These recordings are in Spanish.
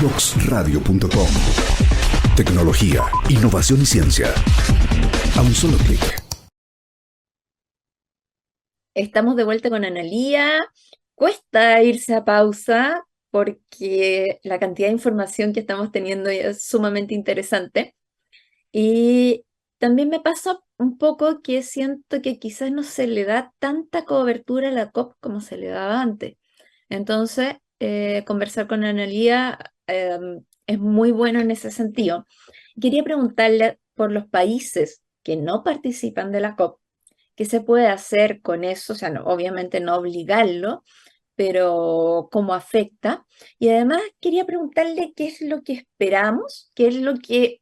Divoxradio.com. Tecnología, innovación y ciencia. A un solo clic. Estamos de vuelta con Analía. Cuesta irse a pausa porque la cantidad de información que estamos teniendo es sumamente interesante. Y también me pasa un poco que siento que quizás no se le da tanta cobertura a la COP como se le daba antes. Entonces, conversar con Analía es muy bueno en ese sentido. Quería preguntarle por los países que no participan de la COP. ¿Qué se puede hacer con eso? O sea, obviamente no obligarlo, pero cómo afecta. Y además quería preguntarle qué es lo que esperamos, qué es lo que,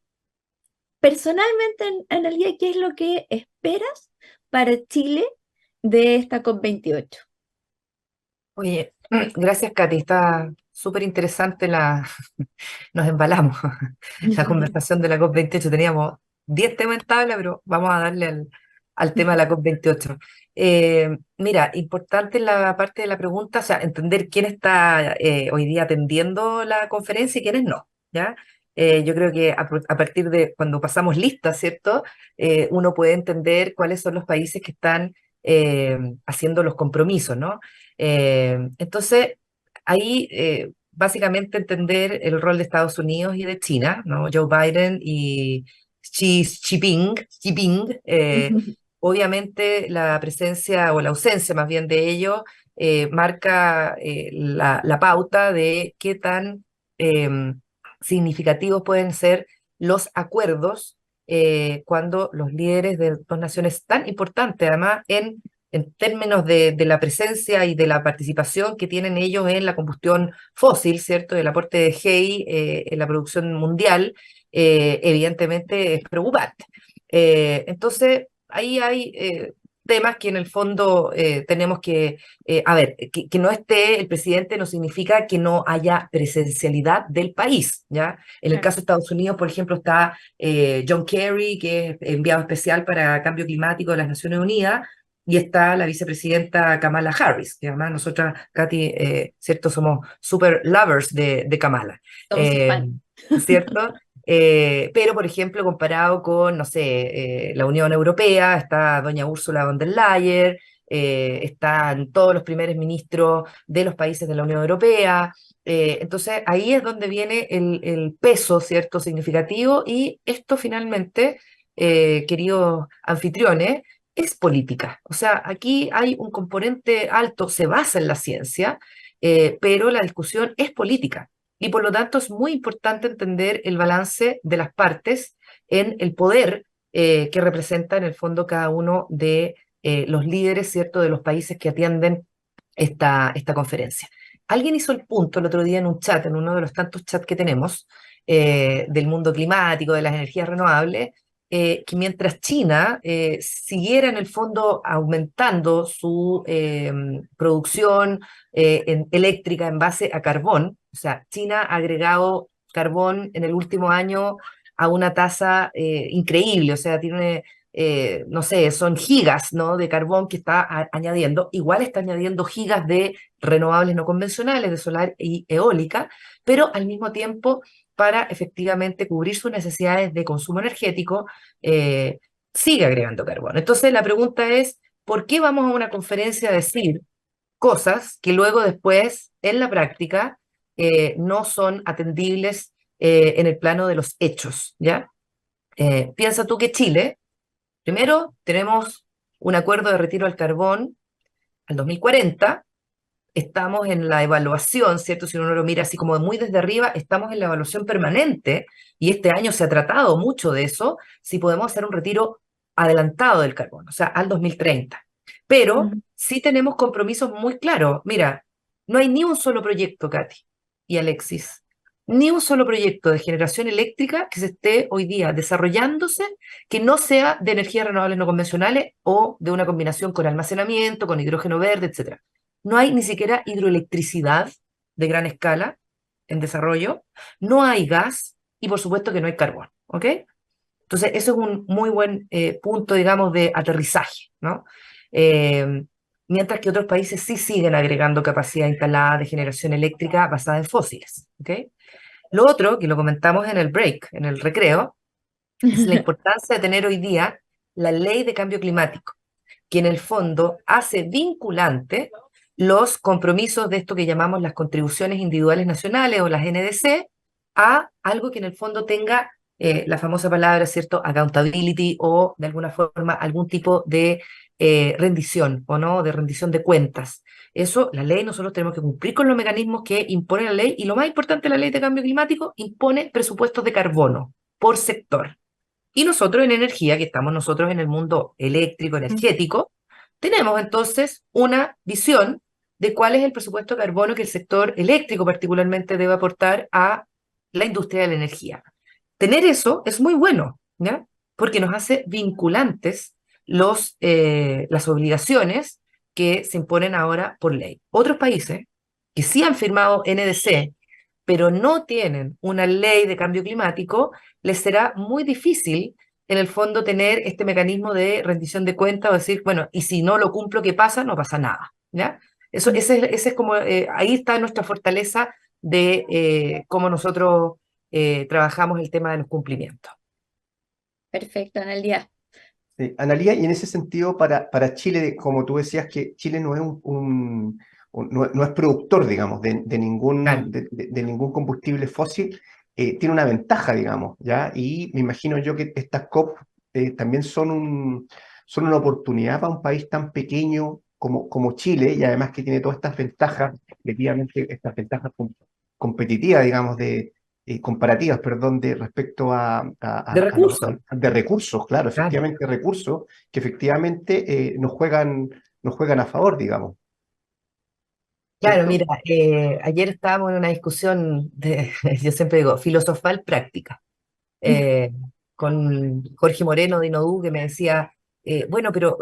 personalmente, Analia, qué es lo que esperas para Chile de esta COP28. Oye, gracias, Katy. Está súper interesante Nos embalamos. La conversación de la COP28. Teníamos 10 temas en tabla, pero vamos a darle al tema de la COP28. Mira, importante en la parte de la pregunta, o sea, entender quién está hoy día atendiendo la conferencia y quiénes no, ¿ya? Yo creo que a partir de cuando pasamos listas, ¿cierto? Uno puede entender cuáles son los países que están haciendo los compromisos, ¿no? Entonces, ahí básicamente entender el rol de Estados Unidos y de China, ¿no? Joe Biden y Xi Jinping, obviamente la presencia o la ausencia más bien de ellos marca la pauta de qué tan significativos pueden ser los acuerdos cuando los líderes de dos naciones tan importantes, además en términos de la presencia y de la participación que tienen ellos en la combustión fósil, ¿cierto? El aporte de GEI en la producción mundial, evidentemente es preocupante. Entonces, ahí hay temas que en el fondo tenemos que, a ver, que no esté el presidente no significa que no haya presencialidad del país, ¿ya? En el Claro. caso de Estados Unidos, por ejemplo, está John Kerry, que es enviado especial para cambio climático de las Naciones Unidas, y está la vicepresidenta Kamala Harris, que además nosotras, Katy, ¿cierto? Somos super lovers de Kamala, Somos sus fans. ¿cierto? Pero, por ejemplo, comparado con, no sé, la Unión Europea, está doña Ursula von der Leyen, están todos los primeros ministros de los países de la Unión Europea. Entonces, ahí es donde viene el peso, ¿cierto? Significativo, y esto finalmente, queridos anfitriones, es política. O sea, aquí hay un componente alto, se basa en la ciencia, pero la discusión es política. Y por lo tanto es muy importante entender el balance de las partes en el poder que representa en el fondo cada uno de los líderes, ¿cierto?, de los países que atienden esta conferencia. Alguien hizo el punto el otro día en un chat, en uno de los tantos chats que tenemos, del mundo climático, de las energías renovables, que mientras China siguiera en el fondo aumentando su producción eléctrica en base a carbón, o sea, China ha agregado carbón en el último año a una tasa increíble, o sea, tiene, no sé, son gigas, ¿no?, de carbón que está añadiendo, igual está añadiendo gigas de renovables no convencionales, de solar y eólica, pero al mismo tiempo para efectivamente cubrir sus necesidades de consumo energético, sigue agregando carbón. Entonces la pregunta es, ¿por qué vamos a una conferencia a decir cosas que luego después, en la práctica, no son atendibles en el plano de los hechos, ¿ya? Piensa tú que Chile, primero, tenemos un acuerdo de retiro del carbón al 2040, estamos en la evaluación, ¿cierto? Si uno lo mira así como muy desde arriba, estamos en la evaluación permanente y este año se ha tratado mucho de eso, si podemos hacer un retiro adelantado del carbón, o sea, al 2030. Pero Ujú. sí tenemos compromisos muy claros. Mira, no hay ni un solo proyecto, Katy y Alexis, ni un solo proyecto de generación eléctrica que se esté hoy día desarrollándose que no sea de energías renovables no convencionales o de una combinación con almacenamiento, con hidrógeno verde, etcétera. No hay ni siquiera hidroelectricidad de gran escala en desarrollo, no hay gas y por supuesto que no hay carbón, ¿ok? Entonces, eso es un muy buen punto, digamos, de aterrizaje, ¿no? Eh, Mientras que otros países sí siguen agregando capacidad instalada de generación eléctrica basada en fósiles, ¿ok? Lo otro, que lo comentamos en el break, en el recreo, es la importancia de tener hoy día la ley de cambio climático, que en el fondo hace vinculante los compromisos de esto que llamamos las contribuciones individuales nacionales o las NDC a algo que en el fondo tenga la famosa palabra, ¿cierto?, accountability o de alguna forma algún tipo de rendición o no, de rendición de cuentas. Eso, la ley, nosotros tenemos que cumplir con los mecanismos que impone la ley y lo más importante, la ley de cambio climático impone presupuestos de carbono por sector. Y nosotros en energía, que estamos nosotros en el mundo eléctrico, energético, tenemos entonces una visión de cuál es el presupuesto de carbono que el sector eléctrico particularmente debe aportar a la industria de la energía. Tener eso es muy bueno, ¿ya? Porque nos hace vinculantes las obligaciones que se imponen ahora por ley. Otros países que sí han firmado NDC, pero no tienen una ley de cambio climático, les será muy difícil en el fondo tener este mecanismo de rendición de cuentas o decir, bueno, y si no lo cumplo, ¿qué pasa? No pasa nada, ¿ya? Ese es como, ahí está nuestra fortaleza de cómo nosotros trabajamos el tema de los cumplimientos. Perfecto, Analia. Sí, Analía, y en ese sentido, para Chile, como tú decías, que Chile no es no es productor, digamos, de Claro. de ningún combustible fósil, tiene una ventaja, digamos, ¿ya? Y me imagino yo que estas COP también son una oportunidad para un país tan pequeño como Chile, y además que tiene todas estas ventajas, efectivamente, estas ventajas competitivas, digamos, comparativas, perdón, de respecto De recursos. de recursos, claro, Claro. efectivamente recursos que efectivamente nos juegan a favor, digamos, Claro, ¿cierto? mira, ayer estábamos en una discusión de, yo siempre digo, filosofal práctica, eh, con Jorge Moreno de Inodú, que me decía, bueno, pero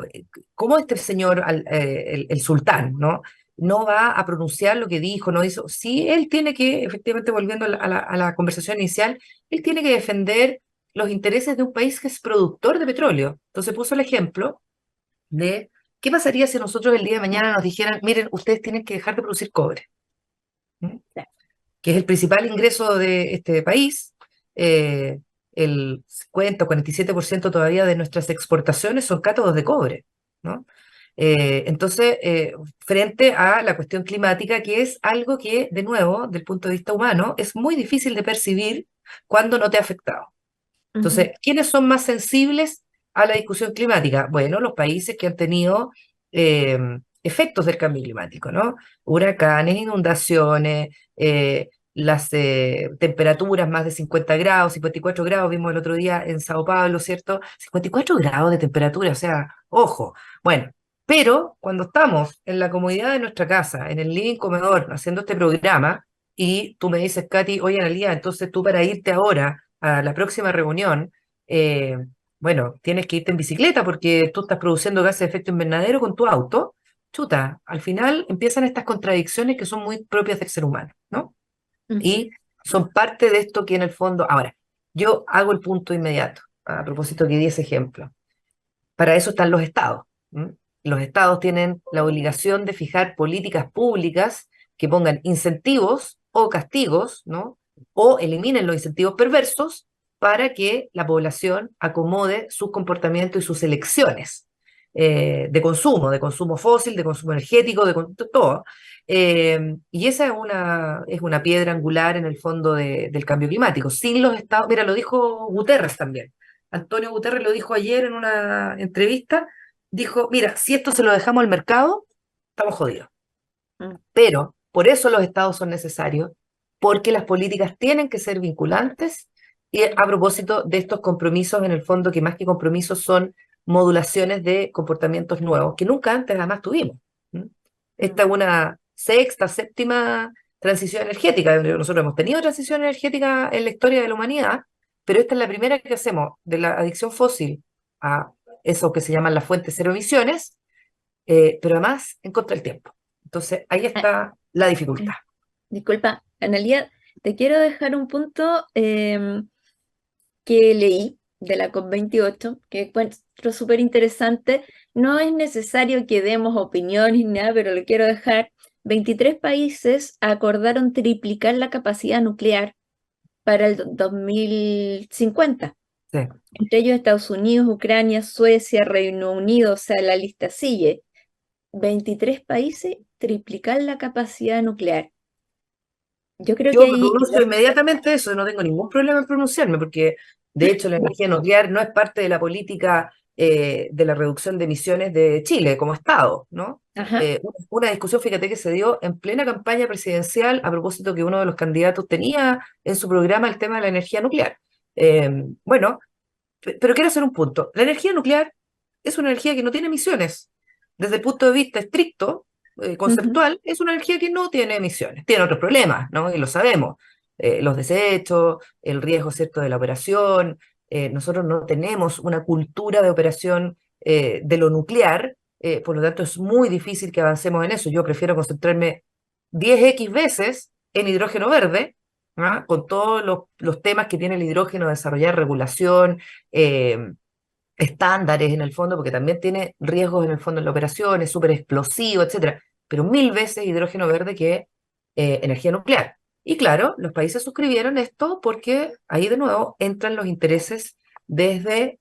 ¿cómo este señor, el sultán, ¿no? No va a pronunciar lo que dijo, no hizo. Sí, él tiene que, efectivamente, volviendo a la conversación inicial, él tiene que defender los intereses de un país que es productor de petróleo. Entonces puso el ejemplo de qué pasaría si nosotros el día de mañana nos dijeran, miren, ustedes tienen que dejar de producir cobre, ¿m? Que es el principal ingreso de este país. El 50 o 47% todavía de nuestras exportaciones son cátodos de cobre, ¿no? Entonces, frente a la cuestión climática, que es algo que, de nuevo, del punto de vista humano, es muy difícil de percibir cuando no te ha afectado. Entonces, ¿quiénes son más sensibles a la discusión climática? Bueno, los países que han tenido eh, efectos del cambio climático, ¿no? Huracanes, inundaciones, las temperaturas más de 50 grados, 54 grados, vimos el otro día en Sao Paulo, ¿cierto? 54 grados de temperatura, o sea, ojo. Bueno, pero cuando estamos en la comodidad de nuestra casa, en el living comedor, haciendo este programa, y tú me dices, Katy, oye, Analía, entonces tú para irte ahora a la próxima reunión, eh, bueno, tienes que irte en bicicleta porque tú estás produciendo gases de efecto invernadero con tu auto. Chuta, al final empiezan estas contradicciones que son muy propias del ser humano, ¿no? Y son parte de esto que en el fondo, ahora, yo hago el punto inmediato, a propósito que di ese ejemplo. Para eso están los estados. ¿M? Los estados tienen la obligación de fijar políticas públicas que pongan incentivos o castigos, ¿no? O eliminen los incentivos perversos para que la población acomode sus comportamientos y sus elecciones de consumo fósil, de consumo energético, de todo. Y esa es una piedra angular en el fondo del cambio climático. Sin los estados, mira, lo dijo Guterres también. Antonio Guterres lo dijo ayer en una entrevista, dijo, mira, si esto se lo dejamos al mercado, estamos jodidos. Pero por eso los estados son necesarios, porque las políticas tienen que ser vinculantes y a propósito de estos compromisos, en el fondo, que más que compromisos son modulaciones de comportamientos nuevos, que nunca antes además tuvimos. Esta es una sexta, séptima transición energética. Nosotros hemos tenido transición energética en la historia de la humanidad, pero esta es la primera que hacemos de la adicción fósil a eso que se llaman las fuentes cero emisiones, pero además en contra del tiempo. Entonces, ahí está la dificultad. Disculpa, Analia, te quiero dejar un punto que leí de la COP28, que encuentro súper interesante. No es necesario que demos opiniones ni nada, pero lo quiero dejar. 23 países acordaron triplicar la capacidad nuclear para el 2050. Sí. Entre ellos Estados Unidos, Ucrania, Suecia, Reino Unido, o sea, la lista sigue. 23 países triplicar la capacidad nuclear. Yo creo que Yo ahí, pronuncio inmediatamente eso, no tengo ningún problema en pronunciarme, porque de hecho la energía nuclear no es parte de la política de la reducción de emisiones de Chile como Estado, ¿no? ajá, Una discusión, fíjate, que se dio en plena campaña presidencial a propósito que uno de los candidatos tenía en su programa el tema de la energía nuclear. Bueno, pero quiero hacer un punto. La energía nuclear es una energía que no tiene emisiones. Desde el punto de vista estricto, ujú, conceptual, es una energía que no tiene emisiones. Tiene otros problemas, ¿no? Y lo sabemos. Los desechos, el riesgo, ¿cierto?, de la operación. Nosotros no tenemos una cultura de operación de lo nuclear, por lo tanto es muy difícil que avancemos en eso. Yo prefiero concentrarme 10x veces en hidrógeno verde, ¿ah? Con todos los temas que tiene el hidrógeno, desarrollar regulación, eh, estándares en el fondo, porque también tiene riesgos en el fondo en la operación, es súper explosivo, etcétera, pero 1000 veces hidrógeno verde que energía nuclear. Y claro, los países suscribieron esto porque ahí de nuevo entran los intereses desde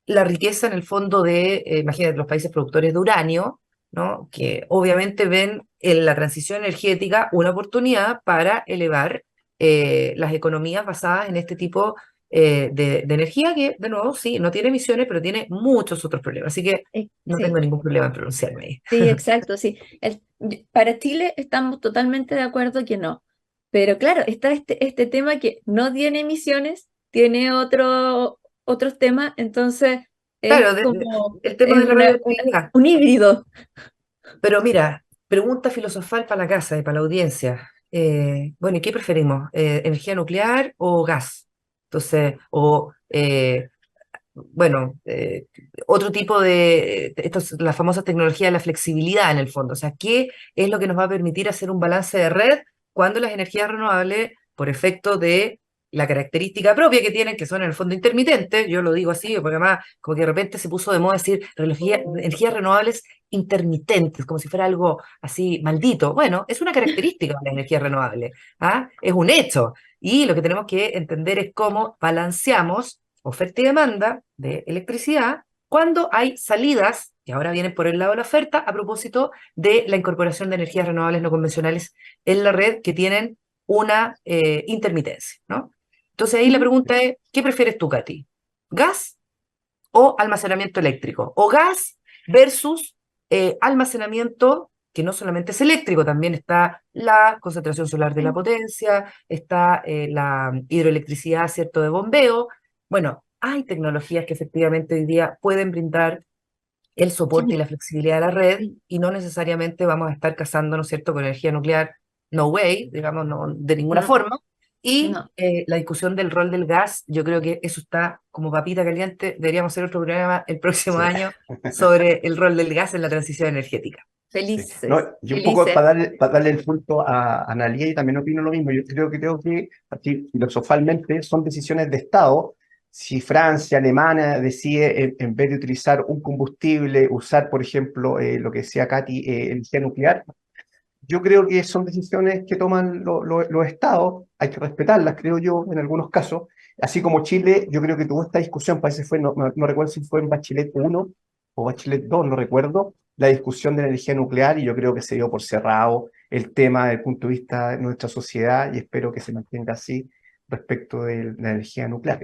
la riqueza en el fondo de, imagínate, los países productores de uranio, ¿no? Que obviamente ven en la transición energética una oportunidad para elevar las economías basadas en este tipo de energía que, de nuevo, sí, no tiene emisiones, pero tiene muchos otros problemas. Así que no tengo sí, ningún problema en pronunciarme ahí. sí, exacto, sí. Para Chile estamos totalmente de acuerdo que no. Pero claro, está este tema que no tiene emisiones, tiene otros temas, entonces es Claro, como, el tema de la radioactividad. un híbrido. Pero mira, pregunta filosofal para la casa y para la audiencia. Bueno, ¿y qué preferimos? ¿Energía nuclear o gas? Entonces, bueno, otro tipo esto es la famosa tecnología de la flexibilidad en el fondo. O sea, ¿qué es lo que nos va a permitir hacer un balance de red cuando las energías renovables, por efecto de la característica propia que tienen, que son en el fondo intermitentes, yo lo digo así, porque además como que de repente se puso de moda decir energías renovables intermitentes, como si fuera algo así maldito. Bueno, es una característica de las energías renovables, ¿ah? Es un hecho. Y lo que tenemos que entender es cómo balanceamos oferta y demanda de electricidad cuando hay salidas, que ahora vienen por el lado de la oferta, a propósito de la incorporación de energías renovables no convencionales en la red que tienen una intermitencia, ¿no? Entonces ahí la Ujú. pregunta es, ¿qué prefieres tú, Katy? ¿Gas o almacenamiento eléctrico? ¿O gas versus almacenamiento que no solamente es eléctrico, también está la concentración solar de la Sí. potencia, está la hidroelectricidad, ¿cierto?, de bombeo? Bueno, hay tecnologías que efectivamente hoy día pueden brindar el soporte y Sí, la flexibilidad de la red sí, y no necesariamente vamos a estar casándonos, ¿cierto?, con energía nuclear, no way, digamos, no, de ninguna no, forma. Y no. la discusión del rol del gas, yo creo que eso está como papita caliente. Deberíamos hacer otro programa el próximo Sí. año sobre el rol del gas en la transición energética. Sí. No, Felices, y un poco felices. para darle el punto a Analía, y también opino lo mismo. Yo creo que así, filosofalmente, son decisiones de Estado. Si Francia, Alemania decide, en vez de utilizar un combustible, usar, por ejemplo, lo que decía Katy, energía nuclear, yo creo que son decisiones que toman los estados, hay que respetarlas, creo yo, en algunos casos. Así como Chile, yo creo que tuvo esta discusión, parece que fue, no recuerdo si fue en Bachelet 1 o Bachelet 2, no recuerdo, la discusión de la energía nuclear, y yo creo que se dio por cerrado el tema desde el punto de vista de nuestra sociedad, y espero que se mantenga así respecto de la energía nuclear.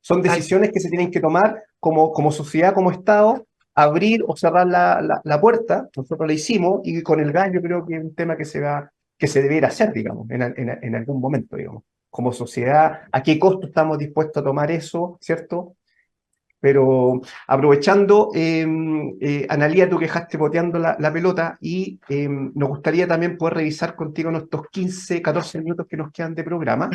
Son Tal- decisiones que se tienen que tomar como sociedad, como Estado, abrir o cerrar la puerta. Nosotros la hicimos, y con el gas yo creo que es un tema que se debiera hacer, digamos, en algún momento, digamos. Como sociedad, ¿a qué costo estamos dispuestos a tomar eso, cierto? Pero aprovechando, Analía, tú que dejaste boteando la pelota, y nos gustaría también poder revisar contigo nuestros 15, 14 minutos que nos quedan de programa.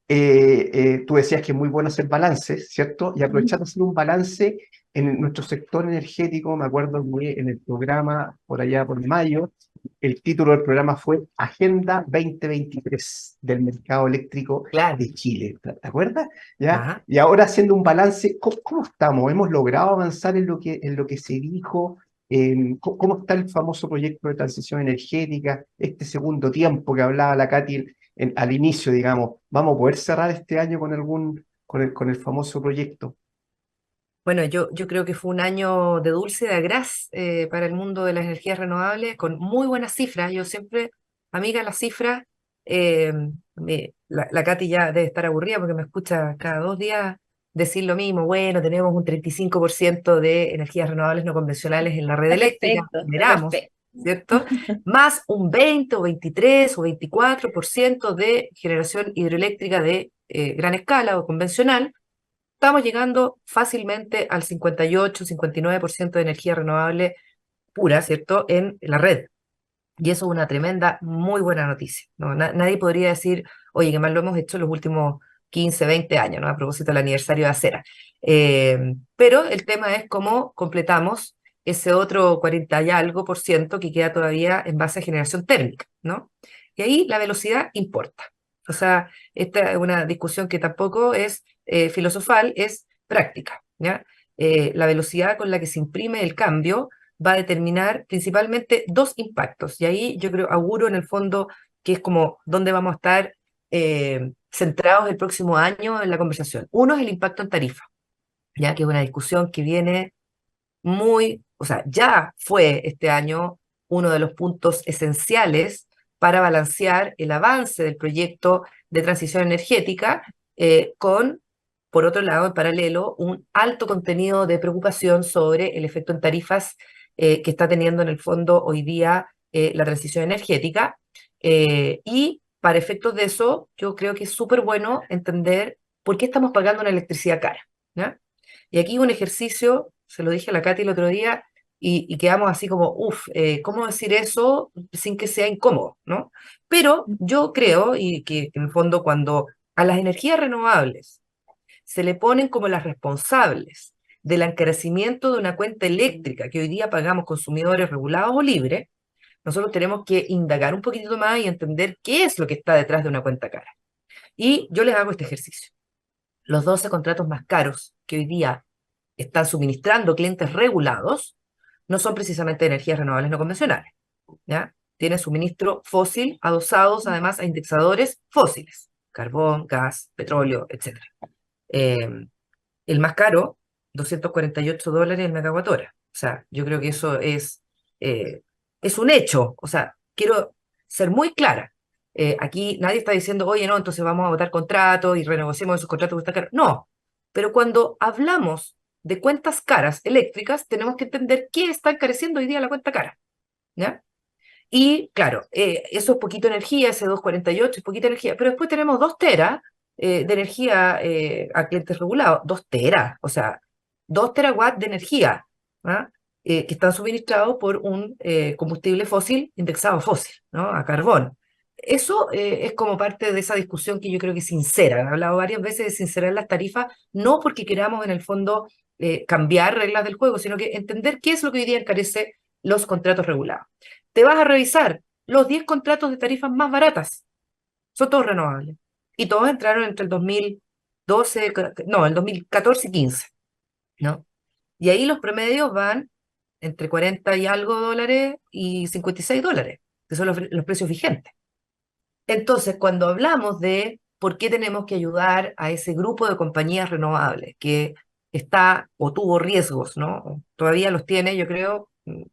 Tú decías que es muy bueno hacer balances, ¿cierto? Y Ujú. aprovechar de hacer un balance en nuestro sector energético. Me acuerdo que en el programa, por allá por mayo, el título del programa fue Agenda 2023 del mercado eléctrico Claro. de Chile. ¿Te acuerdas? ¿Ya? Ajá. Y ahora haciendo un balance, ¿cómo estamos? ¿Hemos logrado avanzar en lo que se dijo? ¿Cómo está el famoso proyecto de transición energética? Este segundo tiempo que hablaba la Katy, al inicio, digamos, ¿vamos a poder cerrar este año con con el famoso proyecto? Bueno, yo creo que fue un año de dulce de agraz para el mundo de las energías renovables, con muy buenas cifras. Yo siempre, amiga, las cifras, eh, la Katy ya debe estar aburrida porque me escucha cada 2 días decir lo mismo. Bueno, tenemos un 35% de energías renovables no convencionales en la red eléctrica, Está generamos, perfecto. ¿cierto? Más un 20 o 23 o 24% de generación hidroeléctrica de gran escala o convencional. Estamos llegando fácilmente al 58-59% de energía renovable pura, ¿cierto?, en la red. Y eso es una tremenda, muy buena noticia, ¿no? Nadie podría decir, oye, que mal lo hemos hecho en los últimos 15, 20 años, ¿no? A propósito del aniversario de Acera. Pero el tema es cómo completamos ese otro 40 y algo por ciento que queda todavía en base a generación térmica, ¿no? Y ahí la velocidad importa. O sea, esta es una discusión que tampoco es filosofal, es práctica, ¿ya? La velocidad con la que se imprime el cambio va a determinar principalmente dos impactos. Y ahí yo creo, auguro en el fondo que es como donde vamos a estar centrados el próximo año en la conversación. Uno es el impacto en tarifa, ya que es una discusión que viene muy, o sea, ya fue este año uno de los puntos esenciales para balancear el avance del proyecto de transición energética con, por otro lado, en paralelo, un alto contenido de preocupación sobre el efecto en tarifas que está teniendo en el fondo hoy día la transición energética. Y para efectos de eso, yo creo que es súper bueno entender por qué estamos pagando una electricidad cara, ¿ya? Y aquí un ejercicio, se lo dije a la Katy el otro día, y quedamos así como, uff, ¿cómo decir eso sin que sea incómodo, ¿no? Pero yo creo, y que en el fondo cuando a las energías renovables se le ponen como las responsables del encarecimiento de una cuenta eléctrica que hoy día pagamos consumidores regulados o libres, nosotros tenemos que indagar un poquitito más y entender qué es lo que está detrás de una cuenta cara. Y yo les hago este ejercicio. Los 12 contratos más caros que hoy día están suministrando clientes regulados no son precisamente energías renovables no convencionales, ¿ya? Tienen suministro fósil adosados además a indexadores fósiles, carbón, gas, petróleo, etc. Eh, el más caro, $248 el megawatt hora. O sea, yo creo que eso eh, es un hecho. O sea, quiero ser muy clara. Aquí nadie está diciendo, oye, no, entonces vamos a votar contratos y renegociemos esos contratos que están caros. No, pero cuando hablamos de cuentas caras eléctricas, tenemos que entender qué está encareciendo hoy día la cuenta cara, ¿ya? Y claro, eso es poquito energía, ese 248 es poquita energía, pero después tenemos 2 teras de energía a clientes regulados, 2 teras, o sea, 2 terawatts de energía, ¿ah? Que están suministrados por un combustible fósil indexado a fósil, ¿no? A carbón. Eso es como parte de esa discusión que yo creo que es sincera. He hablado varias veces de sincerar las tarifas, no porque queramos en el fondo cambiar reglas del juego, sino que entender qué es lo que hoy día encarece los contratos regulados. Te vas a revisar los 10 contratos de tarifas más baratas. Son todos renovables. Y todos entraron entre el 2012, no, el 2014 y 15, ¿no? Y ahí los promedios van entre 40 y algo dólares y $56, que son los precios vigentes. Entonces, cuando hablamos de por qué tenemos que ayudar a ese grupo de compañías renovables que está o tuvo riesgos, ¿no? Todavía los tiene, yo creo,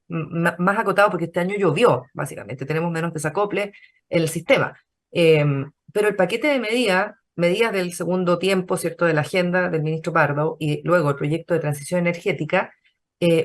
más acotado porque este año llovió, básicamente, tenemos menos desacople en el sistema. Pero el paquete de medidas del segundo tiempo, ¿cierto?, de la agenda del ministro Pardo y luego el proyecto de transición energética,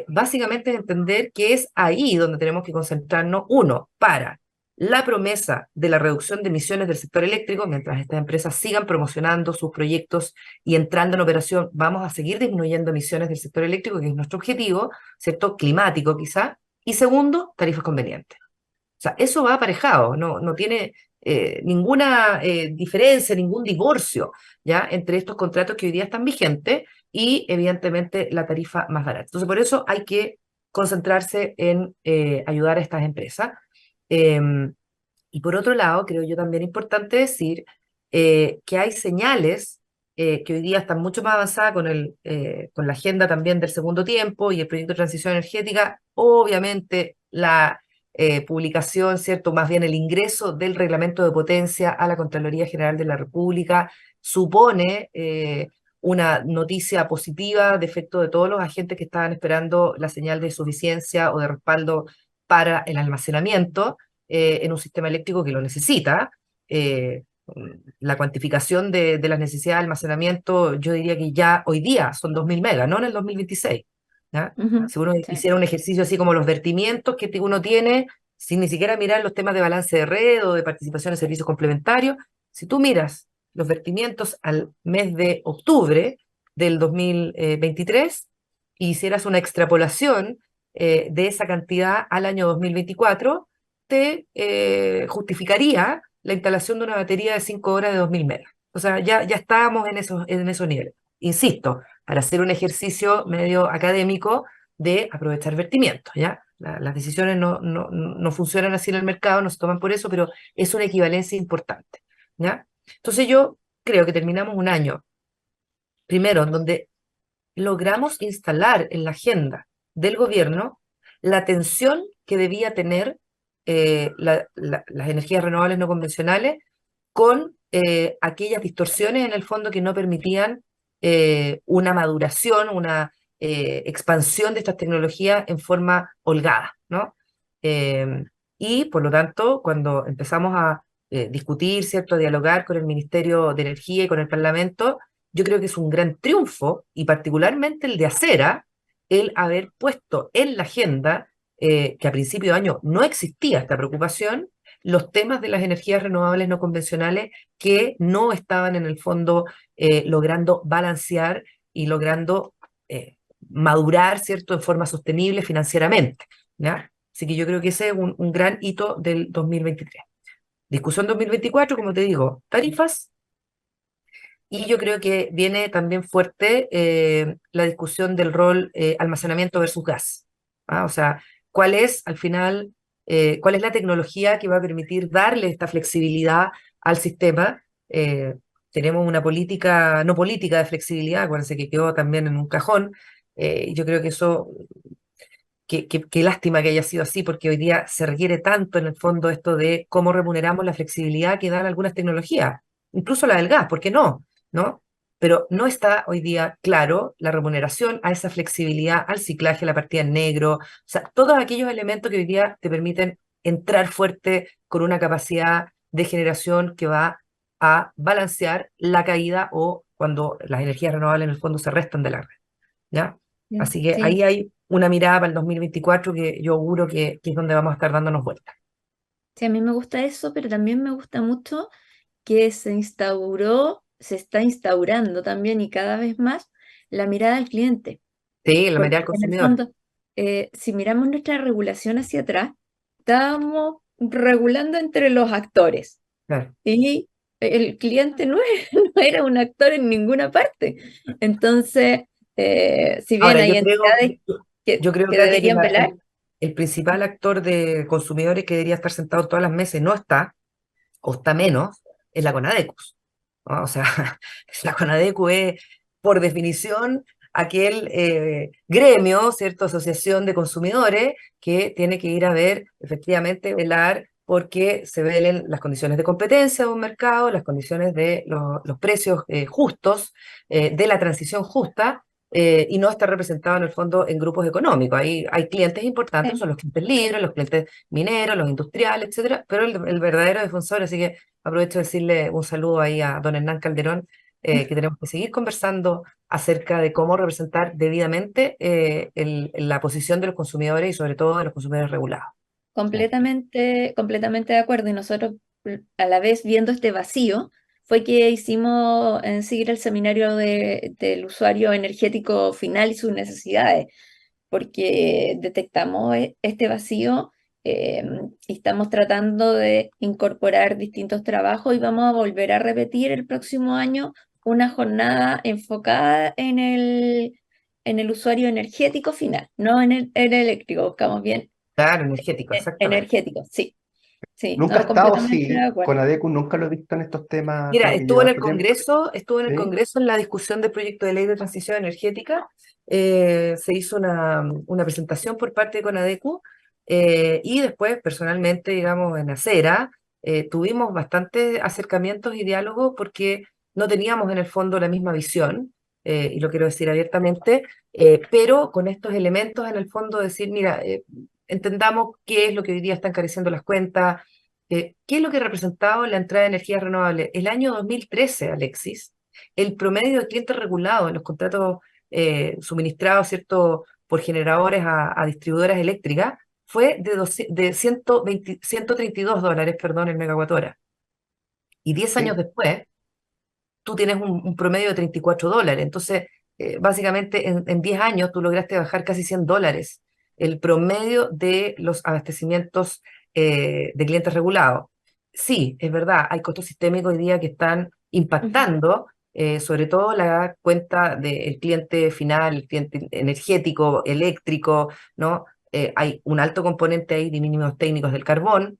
básicamente es entender que es ahí donde tenemos que concentrarnos, uno, para la promesa de la reducción de emisiones del sector eléctrico, mientras estas empresas sigan promocionando sus proyectos y entrando en operación, vamos a seguir disminuyendo emisiones del sector eléctrico, que es nuestro objetivo, ¿cierto? Climático quizá. Y segundo, tarifas convenientes. O sea, eso va aparejado, no tiene ninguna diferencia, ningún divorcio, ¿ya? Entre estos contratos que hoy día están vigentes y, evidentemente, la tarifa más barata. Entonces, por eso hay que concentrarse en ayudar a estas empresas. Y por otro lado, creo yo también importante decir que hay señales que hoy día están mucho más avanzadas con la agenda también del segundo tiempo y el proyecto de transición energética. Obviamente, publicación, ¿cierto? Más bien el ingreso del reglamento de potencia a la Contraloría General de la República supone una noticia positiva de efecto de todos los agentes que estaban esperando la señal de suficiencia o de respaldo para el almacenamiento en un sistema eléctrico que lo necesita. Eh, la cuantificación de las necesidades de almacenamiento, yo diría que ya hoy día son 2.000 megas, no en el 2026. ¿Ya? Ujú, Si uno sí. hiciera un ejercicio así como los vertimientos que uno tiene, sin ni siquiera mirar los temas de balance de red o de participación en servicios complementarios, si tú miras los vertimientos al mes de octubre del 2023 y hicieras una extrapolación de esa cantidad al año 2024, te justificaría la instalación de una batería de 5 horas de 2.000 megas. O sea, ya estábamos en esos niveles. Insisto, para hacer un ejercicio medio académico de aprovechar vertimientos, ¿ya? Las decisiones no funcionan así en el mercado, no se toman por eso, pero es una equivalencia importante, ¿ya? Entonces yo creo que terminamos un año, primero, en donde logramos instalar en la agenda del gobierno la atención que debía tener las energías renovables no convencionales con aquellas distorsiones en el fondo que no permitían una maduración, una expansión de estas tecnologías en forma holgada, ¿no? Eh, y por lo tanto, cuando empezamos a discutir, ¿cierto?, a dialogar con el Ministerio de Energía y con el Parlamento, yo creo que es un gran triunfo, y particularmente el de Acera, el haber puesto en la agenda, que a principio de año no existía esta preocupación, los temas de las energías renovables no convencionales que no estaban en el fondo logrando balancear y logrando madurar, ¿cierto?, en forma sostenible financieramente, ¿ya? Así que yo creo que ese es un gran hito del 2023. Discusión 2024, como te digo, tarifas, y yo creo que viene también fuerte la discusión del rol almacenamiento versus gas. ¿Ah? O sea, cuál es al final, cuál es la tecnología que va a permitir darle esta flexibilidad al sistema. Tenemos una política, no política de flexibilidad, acuérdense que quedó también en un cajón. Yo creo que eso, qué lástima que haya sido así, porque hoy día se requiere tanto en el fondo esto de cómo remuneramos la flexibilidad que dan algunas tecnologías, incluso la del gas, ¿por qué no? ¿No? Pero no está hoy día claro la remuneración a esa flexibilidad, al ciclaje, a la partida en negro, o sea, todos aquellos elementos que hoy día te permiten entrar fuerte con una capacidad de generación que va a balancear la caída o cuando las energías renovables en el fondo se restan de la red, ¿ya? Así que Sí, ahí hay una mirada para el 2024 que yo auguro que es donde vamos a estar dándonos vueltas. sí, a mí me gusta eso, pero también me gusta mucho que se está instaurando también y cada vez más la mirada al cliente. Sí, la Porque mirada al en el consumidor. fondo, si miramos nuestra regulación hacia atrás, estábamos regulando entre los actores Claro. y el cliente no era un actor en ninguna parte. Entonces, si bien Ahora, hay entidades yo creo, que Katy, que deberían velar, el principal actor de consumidores que debería estar sentado en todas las mesas y no está, o está menos, es la Conadecus, ¿no? O sea, la Conadecu es, por definición, aquel gremio, ¿cierto? Asociación de consumidores que tiene que ir a ver, efectivamente, velar porque se velen las condiciones de competencia de un mercado, las condiciones de los precios justos, de la transición justa, y no estar representado en el fondo en grupos económicos. Hay clientes importantes, son los clientes libres, los clientes mineros, los industriales, etcétera, pero el verdadero defensor, así que aprovecho de decirle un saludo ahí a don Hernán Calderón, que tenemos que seguir conversando acerca de cómo representar debidamente la posición de los consumidores y sobre todo de los consumidores regulados. completamente de acuerdo. Y nosotros, a la vez, viendo este vacío, fue que hicimos seguir el seminario del usuario energético final y sus necesidades, porque detectamos este vacío eh, y estamos tratando de incorporar distintos trabajos y vamos a volver a repetir el próximo año una jornada enfocada en el usuario energético final, no en el eléctrico, buscamos bien Claro, energético, exactamente. energético, sí, sí, Nunca ha no, estado completamente de así, con acuerdo. ADECU nunca lo he visto en estos temas Mira, como que estuvo lleva en el harto tiempo. ¿Sí? Congreso en la discusión del proyecto de ley de transición energética. Se hizo una presentación por parte de Conadecu, Y después, personalmente, digamos, en Acera, tuvimos bastantes acercamientos y diálogos porque no teníamos en el fondo la misma visión, y lo quiero decir abiertamente, pero con estos elementos en el fondo decir, mira, entendamos qué es lo que hoy día están encareciendo las cuentas, qué es lo que ha representado la entrada de energías renovables. El año 2013, Alexis, el promedio de clientes regulados en los contratos suministrados, ¿cierto?, por generadores a distribuidoras eléctricas, fue de 132 dólares, perdón, el megawatt hora. Y 10 años Sí, después, tú tienes un promedio de 34 dólares. Entonces, básicamente, en 10 años tú lograste bajar casi 100 dólares el promedio de los abastecimientos de clientes regulados. Sí, es verdad, hay costos sistémicos hoy día que están Ujú. impactando, sobre todo la cuenta del cliente final, el cliente energético, eléctrico, ¿no? Hay un alto componente ahí de mínimos técnicos del carbón,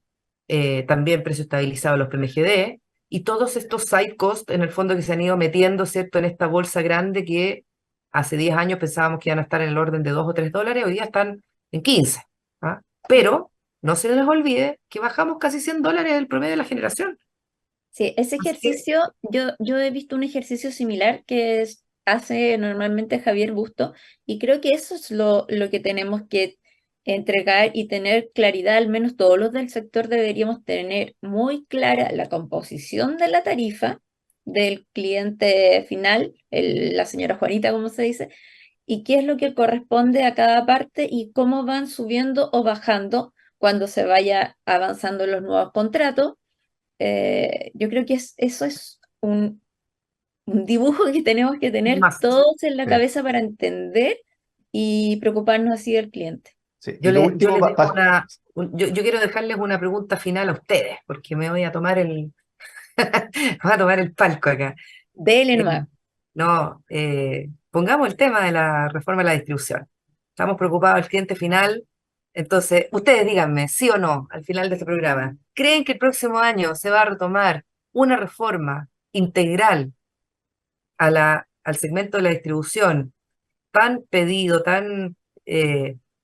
también precio estabilizado de los PMGD, y todos estos side costs, en el fondo, que se han ido metiendo, ¿cierto?, en esta bolsa grande que hace 10 años pensábamos que iban a estar en el orden de 2 o 3 dólares, hoy día están en 15. ¿Ah? Pero no se les olvide que bajamos casi 100 dólares el promedio de la generación. Sí, ese Así que, ejercicio, yo he visto un ejercicio similar hace normalmente Javier Busto, y creo que eso es lo que tenemos que entregar y tener claridad, al menos todos los del sector deberíamos tener muy clara la composición de la tarifa del cliente final, la señora Juanita, como se dice, y qué es lo que corresponde a cada parte y cómo van subiendo o bajando cuando se vaya avanzando los nuevos contratos. Yo creo que eso es un dibujo que tenemos que un tener must. todos en la sí, cabeza para entender y preocuparnos así del cliente. sí. Y Yo, lo yo último, les dejo yo quiero dejarles una pregunta final a ustedes, porque me voy a tomar voy a tomar el palco acá. Dele Eh, nomás. no, pongamos el tema de la reforma de la distribución. Estamos preocupados del cliente final. Entonces, ustedes díganme, sí o no, al final de este programa, ¿creen que el próximo año se va a retomar una reforma integral al segmento de la distribución, tan pedido, tan,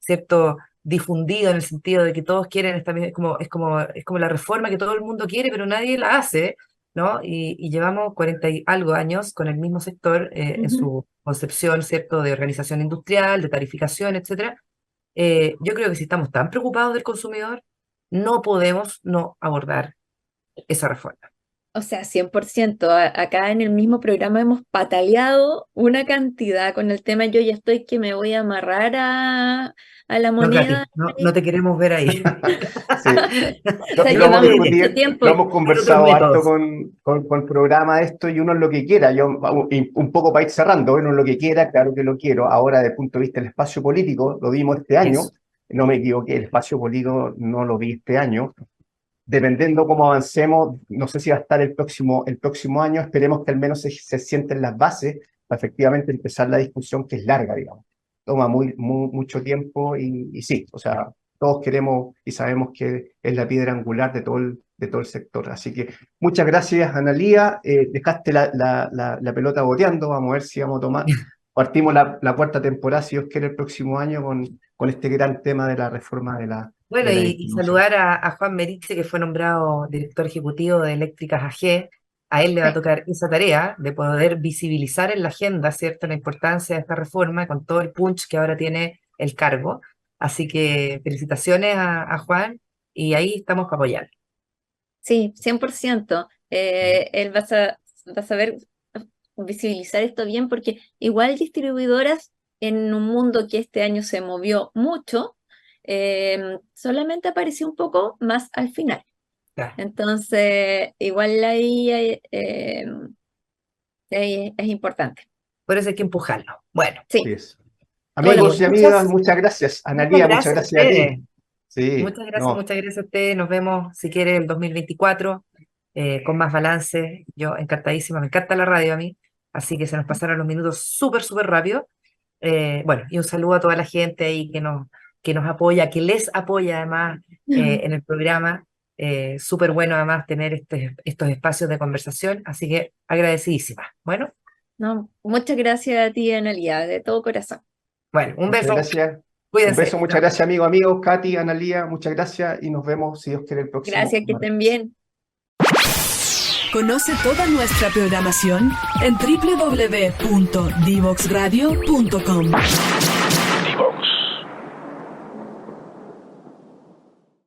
cierto, difundido en el sentido de que todos quieren esta misma, es como la reforma que todo el mundo quiere, pero nadie la hace, ¿no? Y llevamos 40 y algo años con el mismo sector en Ujú. su concepción, ¿cierto?, de organización industrial, de tarificación, etcétera. Yo creo que si estamos tan preocupados del consumidor, no podemos no abordar esa reforma. O sea, 100%. Acá en el mismo programa hemos pataleado una cantidad con el tema. Yo ya estoy que me voy a amarrar a la No, moneda. Katy, no, no te queremos ver ahí. sí. O sea, Lo hemos llevamos mucho Ustedes, discutido, lo tiempo. hemos con otros conversado harto métodos. con el programa esto y uno es lo que quiera. Yo, y un poco para ir cerrando, uno es lo que quiera, claro que lo quiero. Ahora, desde el punto de vista del espacio político, lo vimos este Eso. año, no me equivoqué, el espacio político no lo vi este año. Dependiendo cómo avancemos, no sé si va a estar el próximo año, esperemos que al menos se sienten las bases para efectivamente empezar la discusión que es larga, digamos. Toma mucho tiempo y sí, o sea, todos queremos y sabemos que es la piedra angular de todo el sector. Así que muchas gracias, Analía. Dejaste la pelota boteando, vamos a ver si vamos a tomar. Partimos la cuarta temporada, si Dios quiere, el próximo año con este gran tema de la reforma Bueno, de la y distribución. saludar a Juan Meriche, que fue nombrado director ejecutivo de Eléctricas AG. A él le va a Sí. tocar esa tarea de poder visibilizar en la agenda, ¿cierto?, la importancia de esta reforma con todo el punch que ahora tiene el cargo. Así que felicitaciones a Juan y ahí estamos para apoyar. Sí, 100%. Él va a saber visibilizar esto bien porque igual distribuidoras en un mundo que este año se movió mucho, solamente apareció un poco más al final. Claro. Entonces, igual ahí es importante. Por eso hay que empujarlo. Bueno, Sí Sí, es. oye, Amigos y amigas, muchas, muchas gracias. muchas Analía, muchas gracias a gracias a ti. ustedes. Sí, no, Muchas gracias a ustedes. Nos vemos, si quiere, el 2024 con más balance. Yo encantadísima, me encanta la radio a mí, así que se nos pasaron los minutos súper, súper rápido. Bueno, y un saludo a toda la gente ahí que nos apoya, que les apoya además en el programa. Súper bueno además tener estos espacios de conversación, así que agradecidísima. Bueno, no, muchas gracias a ti, Analia, de todo corazón. bueno, un muchas beso. gracias. Un Cuídense. beso, muchas gracias, amigos, Katy, Analía, muchas gracias y nos vemos, si Dios quiere, el próximo Gracias, que martes. estén bien. Conoce toda nuestra programación en www.divoxradio.com.